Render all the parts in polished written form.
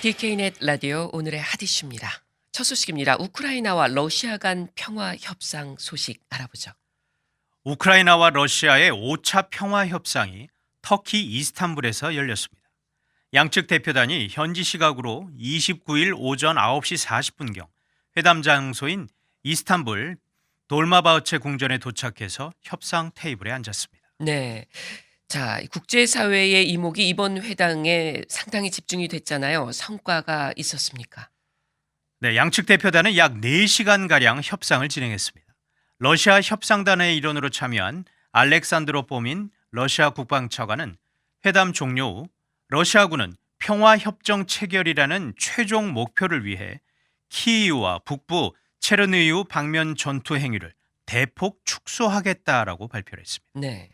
DK넷 라디오 오늘의 핫 이슈입니다. 첫 소식입니다. 우크라이나와 러시아 간 평화 협상 소식 알아보죠. 우크라이나와 러시아의 5차 평화 협상이 터키 이스탄불에서 열렸습니다. 양측 대표단이 현지 시각으로 29일 오전 9시 40분경 회담 장소인 이스탄불 돌마바흐체 궁전에 도착해서 협상 테이블에 앉았습니다. 네. 자, 국제사회의 이목이 이번 회담에 상당히 집중이 됐잖아요. 성과가 있었습니까? 네, 양측 대표단은 약 4시간가량 협상을 진행했습니다. 러시아 협상단의 일원으로 참여한 알렉산드로 포민 러시아 국방차관은 회담 종료 후 러시아군은 평화협정 체결이라는 최종 목표를 위해 키이우와 북부 체르니우 방면 전투 행위를 대폭 축소하겠다라고 발표를 했습니다. 네.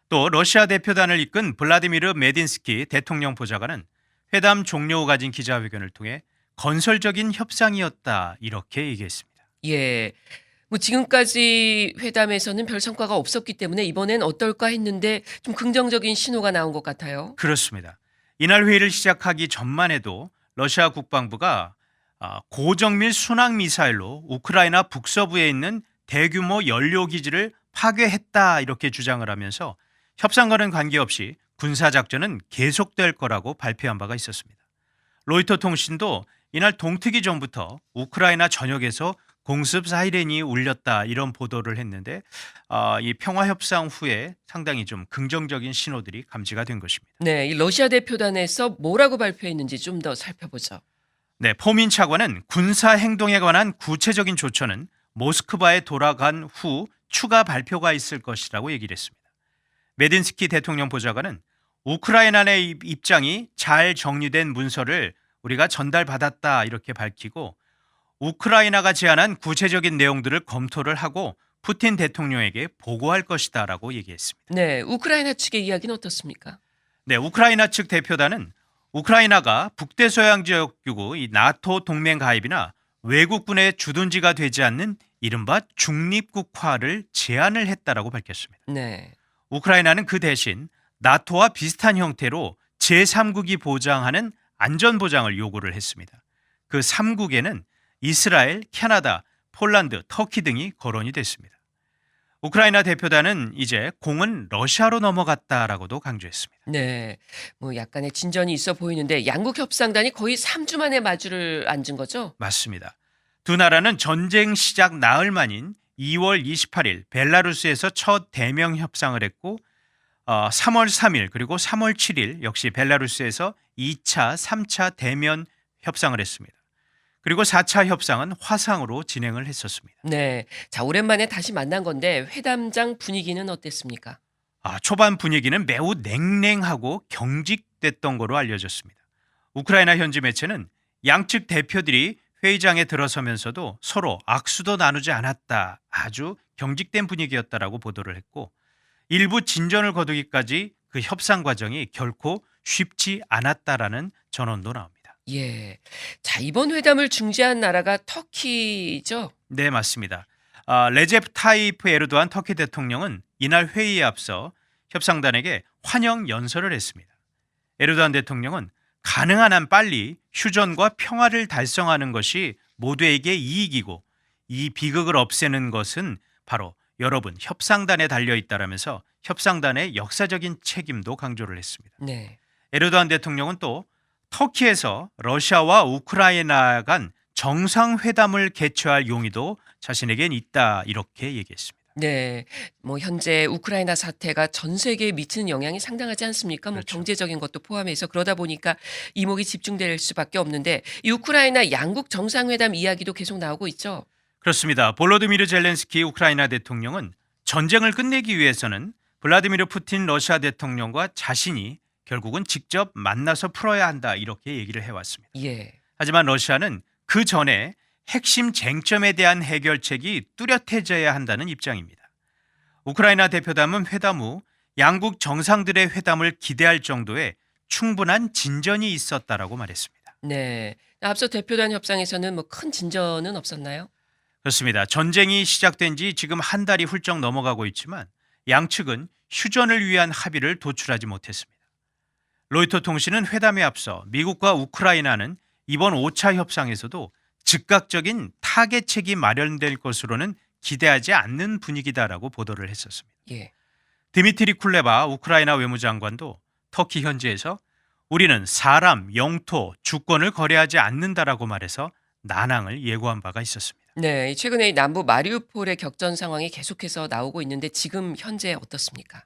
또 러시아 대표단을 이끈 블라디미르 메딘스키 대통령 보좌관은 회담 종료 후 가진 기자회견을 통해 건설적인 협상이었다 이렇게 얘기했습니다. 예. 뭐 지금까지 회담에서는 별 성과가 없었기 때문에 이번엔 어떨까 했는데 좀 긍정적인 신호가 나온 것 같아요. 그렇습니다. 이날 회의를 시작하기 전만 해도 러시아 국방부가 고정밀 순항 미사일로 우크라이나 북서부에 있는 대규모 연료 기지를 파괴했다 이렇게 주장을 하면서 협상과는 관계없이 군사작전은 계속될 거라고 발표한 바가 있었습니다. 로이터 통신도 이날 동트기 전부터 우크라이나 전역에서 공습 사이렌이 울렸다 이런 보도를 했는데 이 평화협상 후에 상당히 좀 긍정적인 신호들이 감지가 된 것입니다. 네, 이 러시아 대표단에서 뭐라고 발표했는지 좀 더 살펴보죠. 네, 포민 차관은 군사 행동에 관한 구체적인 조처는 모스크바에 돌아간 후 추가 발표가 있을 것이라고 얘기를 했습니다. 메딘스키 대통령 보좌관은 우크라이나 내 입장이 잘 정리된 문서를 우리가 전달받았다 이렇게 밝히고 우크라이나가 제안한 구체적인 내용들을 검토를 하고 푸틴 대통령에게 보고할 것이다라고 얘기했습니다. 네, 우크라이나 측의 이야기는 어떻습니까? 네, 우크라이나 측 대표단은 우크라이나가 북대서양지역규구 이 나토 동맹 가입이나 외국군의 주둔지가 되지 않는 이른바 중립국화를 제안을 했다라고 밝혔습니다. 네. 우크라이나는 그 대신 나토와 비슷한 형태로 제3국이 보장하는 안전보장을 요구를 했습니다. 그 3국에는 이스라엘, 캐나다, 폴란드, 터키 등이 거론이 됐습니다. 우크라이나 대표단은 이제 공은 러시아로 넘어갔다라고도 강조했습니다. 네. 뭐 약간의 진전이 있어 보이는데 양국 협상단이 거의 3주 만에 마주를 앉은 거죠? 맞습니다. 두 나라는 전쟁 시작 나흘 만인 2월 28일 벨라루스에서 첫 대면 협상을 했고 3월 3일 그리고 3월 7일 역시 벨라루스에서 2차, 3차 대면 협상을 했습니다. 그리고 4차 협상은 화상으로 진행을 했었습니다. 네. 자, 오랜만에 다시 만난 건데 회담장 분위기는 어땠습니까? 초반 분위기는 매우 냉랭하고 경직됐던 거로 알려졌습니다. 우크라이나 현지 매체는 양측 대표들이 회의장에 들어서면서도 서로 악수도 나누지 않았다. 아주 경직된 분위기였다라고 보도를 했고 일부 진전을 거두기까지 그 협상 과정이 결코 쉽지 않았다라는 전언도 나옵니다. 예. 자, 이번 회담을 중재한 나라가 터키죠? 네, 맞습니다. 레제프 타이프 에르도안 터키 대통령은 이날 회의에 앞서 협상단에게 환영 연설을 했습니다. 에르도안 대통령은 가능한 한 빨리 휴전과 평화를 달성하는 것이 모두에게 이익이고 이 비극을 없애는 것은 바로 여러분 협상단에 달려있다라면서 협상단의 역사적인 책임도 강조를 했습니다. 네. 에르도안 대통령은 또 터키에서 러시아와 우크라이나 간 정상회담을 개최할 용의도 자신에겐 있다 이렇게 얘기했습니다. 네. 뭐 현재 우크라이나 사태가 전 세계에 미치는 영향이 상당하지 않습니까? 뭐 그렇죠. 경제적인 것도 포함해서 그러다 보니까 이목이 집중될 수밖에 없는데 이 우크라이나 양국 정상회담 이야기도 계속 나오고 있죠. 그렇습니다. 볼로디미르 젤렌스키 우크라이나 대통령은 전쟁을 끝내기 위해서는 블라디미르 푸틴 러시아 대통령과 자신이 결국은 직접 만나서 풀어야 한다 이렇게 얘기를 해왔습니다. 예. 하지만 러시아는 그 전에 핵심 쟁점에 대한 해결책이 뚜렷해져야 한다는 입장입니다. 우크라이나 대표단은 회담 후 양국 정상들의 회담을 기대할 정도의 충분한 진전이 있었다라고 말했습니다. 네. 앞서 대표단 협상에서는 뭐 큰 진전은 없었나요? 그렇습니다. 전쟁이 시작된 지 지금 한 달이 훌쩍 넘어가고 있지만 양측은 휴전을 위한 합의를 도출하지 못했습니다. 로이터 통신은 회담에 앞서 미국과 우크라이나는 이번 5차 협상에서도 즉각적인 타개책이 마련될 것으로는 기대하지 않는 분위기다라고 보도를 했었습니다. 예. 드미트리 쿨레바 우크라이나 외무장관도 터키 현지에서 우리는 사람, 영토, 주권을 거래하지 않는다라고 말해서 난항을 예고한 바가 있었습니다. 네, 최근에 이 남부 마리우폴의 격전 상황이 계속해서 나오고 있는데 지금 현재 어떻습니까?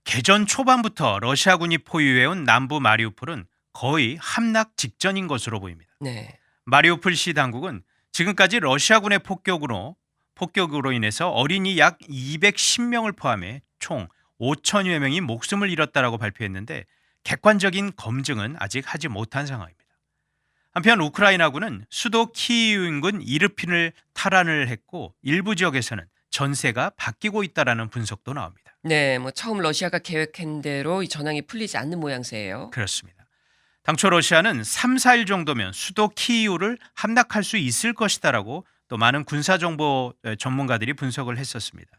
개전 초반부터 러시아군이 포위해온 남부 마리우폴은 거의 함락 직전인 것으로 보입니다. 네. 마리우폴 시 당국은 지금까지 러시아군의 폭격으로 인해서 어린이 약 210명을 포함해 총 5천여 명이 목숨을 잃었다라고 발표했는데 객관적인 검증은 아직 하지 못한 상황입니다. 한편 우크라이나군은 수도 키이우 인근 이르핀을 탈환을 했고 일부 지역에서는 전세가 바뀌고 있다라는 분석도 나옵니다. 네, 뭐 처음 러시아가 계획한 대로 이 전황이 풀리지 않는 모양새예요. 그렇습니다. 당초 러시아는 3, 4일 정도면 수도 키이우를 함락할 수 있을 것이다라고 또 많은 군사정보 전문가들이 분석을 했었습니다.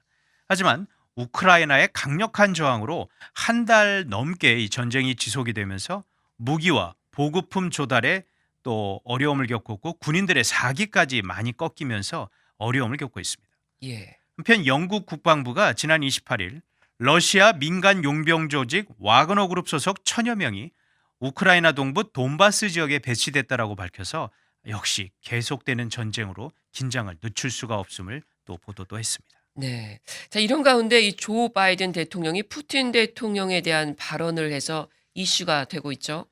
하지만 우크라이나의 강력한 저항으로 한 달 넘게 이 전쟁이 지속이 되면서 무기와 보급품 조달에 또 어려움을 겪었고 군인들의 사기까지 많이 꺾이면서 어려움을 겪고 있습니다. 예. 한편 영국 국방부가 지난 28일 러시아 민간 용병 조직 와그너 그룹 소속 1,000여 명이 우크라이나 동부 돈바스 지역에 배치됐다라고 밝혀서 역시 계속되는 전쟁으로 긴장을 늦출 수가 없음을 또 보도도 했습니다. 네. 자, 이런 가운데 이 조 바이든 대통령이 푸틴 대통령에 대한 발언을 해서 이슈가 되고 있죠.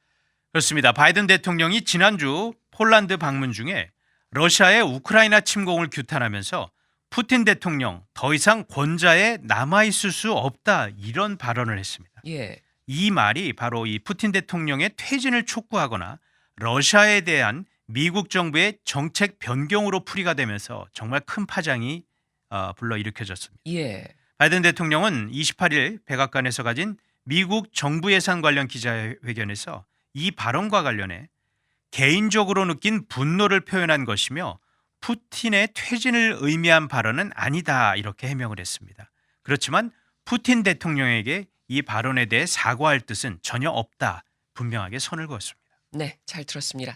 그렇습니다. 바이든 대통령이 지난주 폴란드 방문 중에 러시아의 우크라이나 침공을 규탄하면서 푸틴 대통령 더 이상 권좌에 남아있을 수 없다 이런 발언을 했습니다. 예. 이 말이 바로 이 푸틴 대통령의 퇴진을 촉구하거나 러시아에 대한 미국 정부의 정책 변경으로 풀이가 되면서 정말 큰 파장이 불러일으켜졌습니다. 예. 바이든 대통령은 28일 백악관에서 가진 미국 정부 예산 관련 기자회견에서 이 발언과 관련해 개인적으로 느낀 분노를 표현한 것이며 푸틴의 퇴진을 의미한 발언은 아니다 이렇게 해명을 했습니다. 그렇지만 푸틴 대통령에게 이 발언에 대해 사과할 뜻은 전혀 없다 분명하게 선을 그었습니다. 네, 잘 들었습니다.